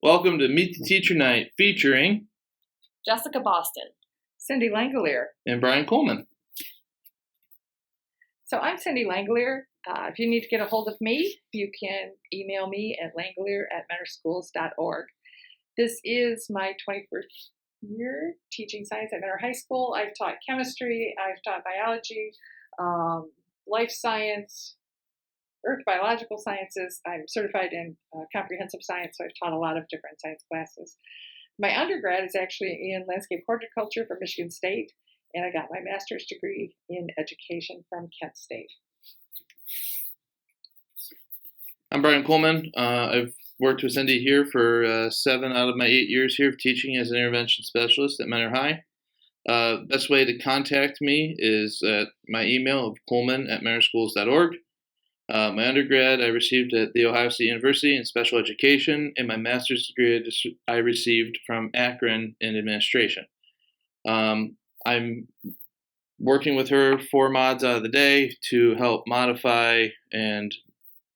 Welcome to Meet the Teacher Night featuring Jessica Boston, Cindy Langolier. and Brian Coleman. So I'm Cindy Langolier. If you need to get a hold of me, you can email me at langolier@mentorschools.org. This is my 21st year teaching science at Mentor High School. I've taught chemistry, I've taught biology, life science, earth biological sciences. I'm certified in comprehensive science, so I've taught a lot of different science classes. My undergrad is actually in landscape horticulture from Michigan State, and I got my master's degree in education from Kent State. I'm Brian Coleman. I've worked with Cindy here for 7 out of my 8 years here of teaching as an intervention specialist at Mentor High. Best way to contact me is at my email of coleman@mentorschools.org. My undergrad I received at The Ohio State University in special education, and my master's degree I received from Akron in administration. I'm working with her 4 mods out of the day to help modify and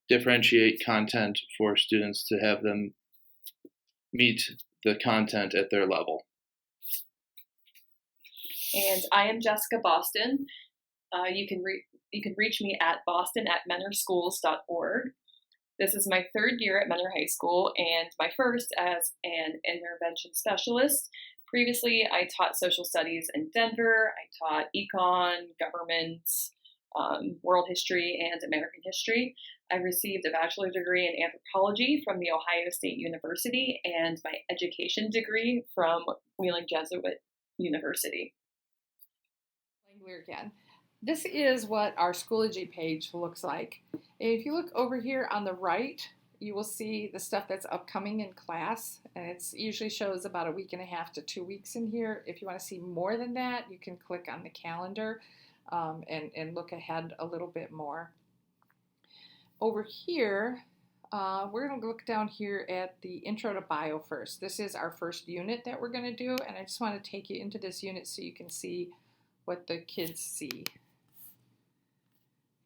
differentiate content for students to have them meet the content at their level. and I am Jessica Boston. You can reach me at boston@mentorschools.org. This is my 3rd year at Mentor High School and my first as an intervention specialist. Previously, I taught social studies in Denver. I taught econ, government, world history, and American history. I received a bachelor's degree in anthropology from The Ohio State University and my education degree from Wheeling Jesuit University. Langolier again. This is what our Schoology page looks like. If you look over here on the right, you will see the stuff that's upcoming in class, and it usually shows about a week and a half to 2 weeks in here. If you want to see more than that, you can click on the calendar and look ahead a little bit more. Over here, we're going to look down here at the Intro to Bio first. This is our first unit that we're going to do, and I just want to take you into this unit so you can see what the kids see.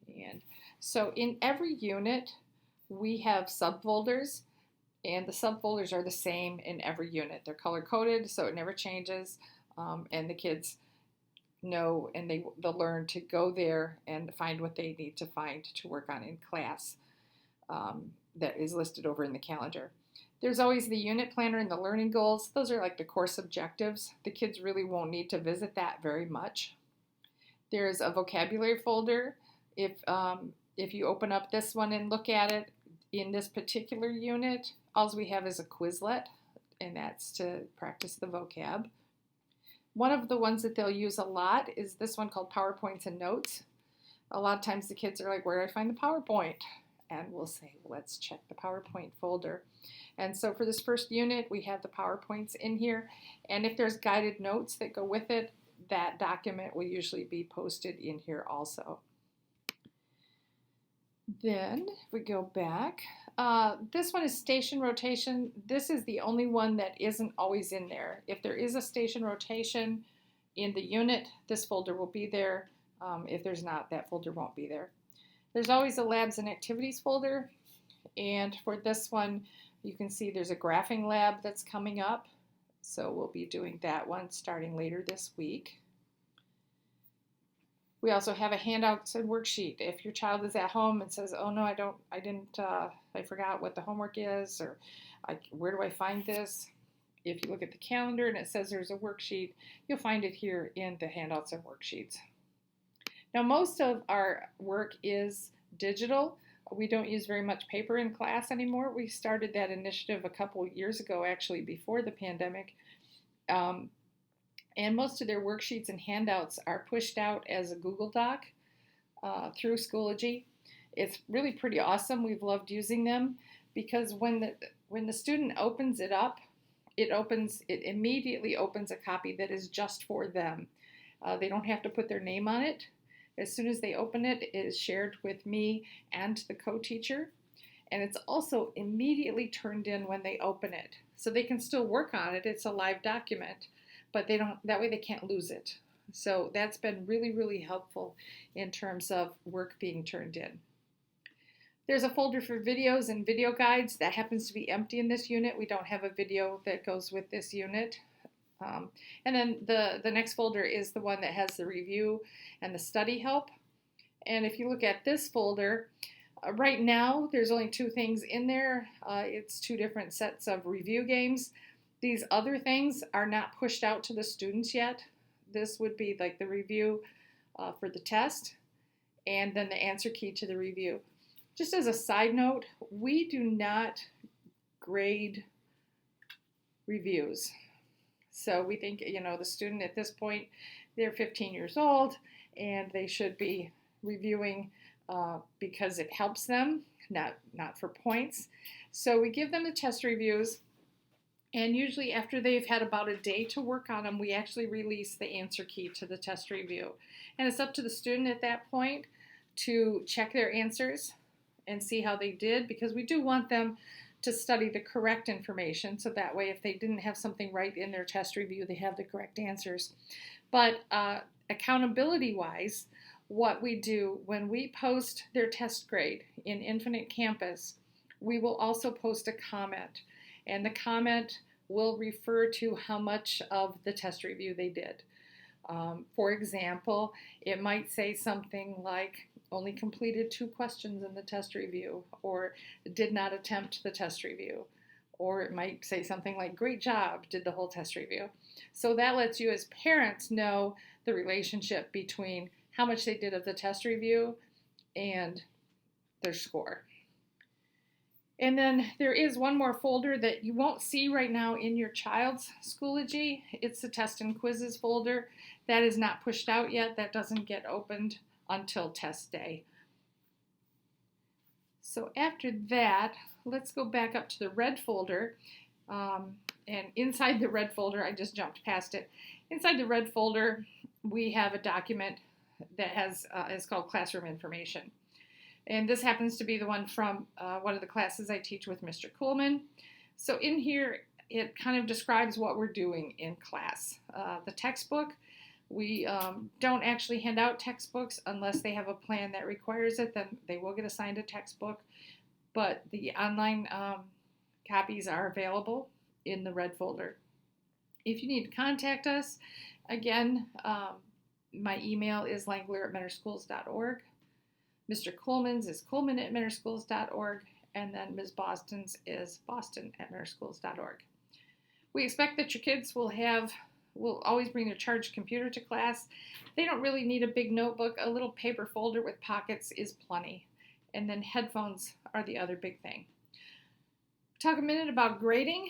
And so in every unit, we have subfolders, and the subfolders are the same in every unit. They're color-coded, so it never changes, and the kids know and they'll learn to go there and find what they need to find to work on in class that is listed over in the calendar. There's always the unit planner and the learning goals. Those are like the course objectives. The kids really won't need to visit that very much. There's a vocabulary folder. If you open up this one and look at it, in this particular unit, all we have is a Quizlet, and that's to practice the vocab. One of the ones that they'll use a lot is this one called PowerPoints and Notes. A lot of times the kids are like, where do I find the PowerPoint? And we'll say, well, let's check the PowerPoint folder. And so for this first unit, we have the PowerPoints in here. And if there's guided notes that go with it, that document will usually be posted in here also. Then, if we go back, this one is station rotation. This is the only one that isn't always in there. If there is a station rotation in the unit, this folder will be there. If there's not, that folder won't be there. There's always a labs and activities folder. And for this one, you can see there's a graphing lab that's coming up. So we'll be doing that one starting later this week. We also have a handouts and worksheet. If your child is at home and says, oh no, I forgot what the homework is, or where do I find this? If you look at the calendar and it says there's a worksheet, you'll find it here in the handouts and worksheets. Now, most of our work is digital. We don't use very much paper in class anymore. We started that initiative a couple years ago, actually, before the pandemic. And most of their worksheets and handouts are pushed out as a Google Doc through Schoology. It's really pretty awesome. We've loved using them because when the student opens it up, it immediately opens a copy that is just for them. They don't have to put their name on it. As soon as they open it, it is shared with me and the co-teacher. And it's also immediately turned in when they open it. So they can still work on it. It's a live document. But that way they can't lose it. So that's been really, really helpful in terms of work being turned in. There's a folder for videos and video guides. That happens to be empty in this unit. We don't have a video that goes with this unit. And then the next folder is the one that has the review and the study help. And if you look at this folder, right now there's only 2 things in there. It's 2 different sets of review games. These other things are not pushed out to the students yet. This would be like the review for the test, and then the answer key to the review. Just as a side note, we do not grade reviews. So we think, the student at this point, they're 15 years old, and they should be reviewing because it helps them, not for points. So we give them the test reviews, and usually after they've had about a day to work on them, we actually release the answer key to the test review. And it's up to the student at that point to check their answers and see how they did, because we do want them to study the correct information, so that way if they didn't have something right in their test review, they have the correct answers. But accountability-wise, what we do when we post their test grade in Infinite Campus, we will also post a comment, and the comment will refer to how much of the test review they did. For example, it might say something like, only completed 2 questions in the test review, or did not attempt the test review. Or it might say something like, great job, did the whole test review. So that lets you as parents know the relationship between how much they did of the test review and their score. And then there is one more folder that you won't see right now in your child's Schoology. It's the test and quizzes folder. That is not pushed out yet. That doesn't get opened until test day. So after that, let's go back up to the red folder. And inside the red folder, I just jumped past it. Inside the red folder, we have a document that is called Classroom Information. And this happens to be the one from one of the classes I teach with Mr. Coleman. So in here, it kind of describes what we're doing in class. The textbook, we don't actually hand out textbooks unless they have a plan that requires it, then they will get assigned a textbook. But the online copies are available in the red folder. If you need to contact us, again, my email is langler@mentorschools.org. Mr. Coleman's is coleman@mentorschools.org, and then Ms. Boston's is boston@mentorschools.org. We expect that your kids will always bring their charged computer to class. They don't really need a big notebook. A little paper folder with pockets is plenty. And then headphones are the other big thing. Talk a minute about grading.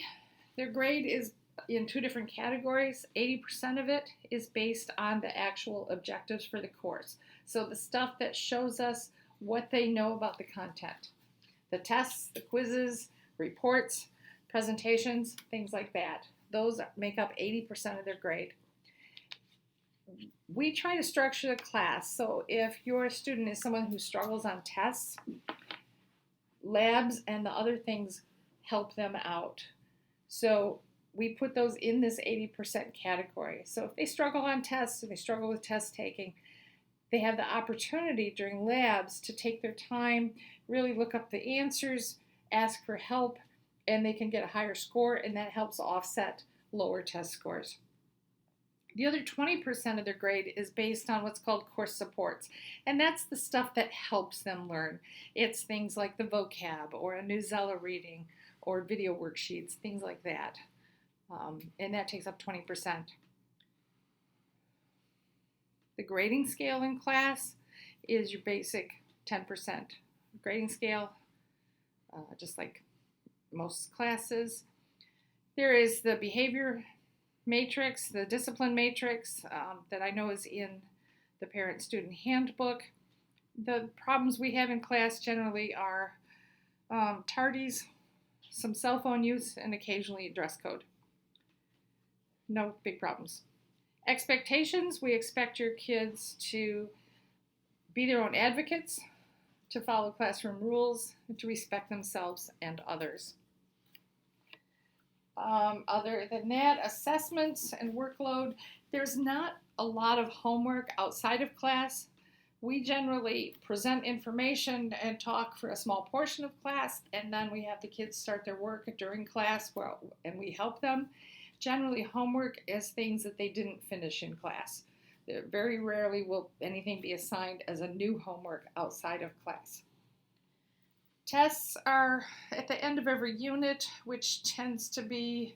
Their grade is in 2 different categories. 80% of it is based on the actual objectives for the course. So the stuff that shows us what they know about the content. The tests, the quizzes, reports, presentations, things like that. Those make up 80% of their grade. We try to structure the class so if your student is someone who struggles on tests, labs and the other things help them out. So we put those in this 80% category. So if they struggle on tests and they struggle with test taking, they have the opportunity during labs to take their time, really look up the answers, ask for help, and they can get a higher score, and that helps offset lower test scores. The other 20% of their grade is based on what's called course supports, and that's the stuff that helps them learn. It's things like the vocab or a Newsela reading or video worksheets, things like that. And that takes up 20%. The grading scale in class is your basic 10% grading scale, just like most classes. There is the behavior matrix, the discipline matrix that I know is in the parent-student handbook. The problems we have in class generally are tardies, some cell phone use, and occasionally a dress code. No big problems. Expectations, we expect your kids to be their own advocates, to follow classroom rules, and to respect themselves and others. Other than that, assessments and workload, there's not a lot of homework outside of class, We generally present information and talk for a small portion of class, and then we have the kids start their work during class, and we help them. Generally, homework is things that they didn't finish in class. Very rarely will anything be assigned as a new homework outside of class. Tests are at the end of every unit, which tends to be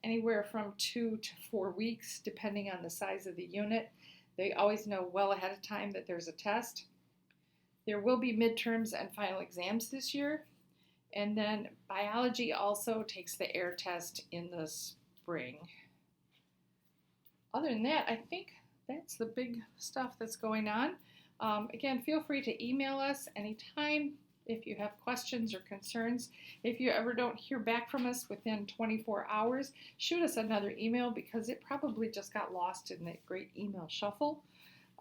anywhere from 2 to 4 weeks, depending on the size of the unit. They always know well ahead of time that there's a test. There will be midterms and final exams this year. And then biology also takes the air test in the spring. Other than that, I think that's the big stuff that's going on. Again, feel free to email us anytime if you have questions or concerns. If you ever don't hear back from us within 24 hours, shoot us another email because it probably just got lost in the great email shuffle.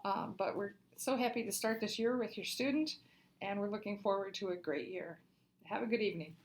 But we're so happy to start this year with your student, and we're looking forward to a great year. Have a good evening.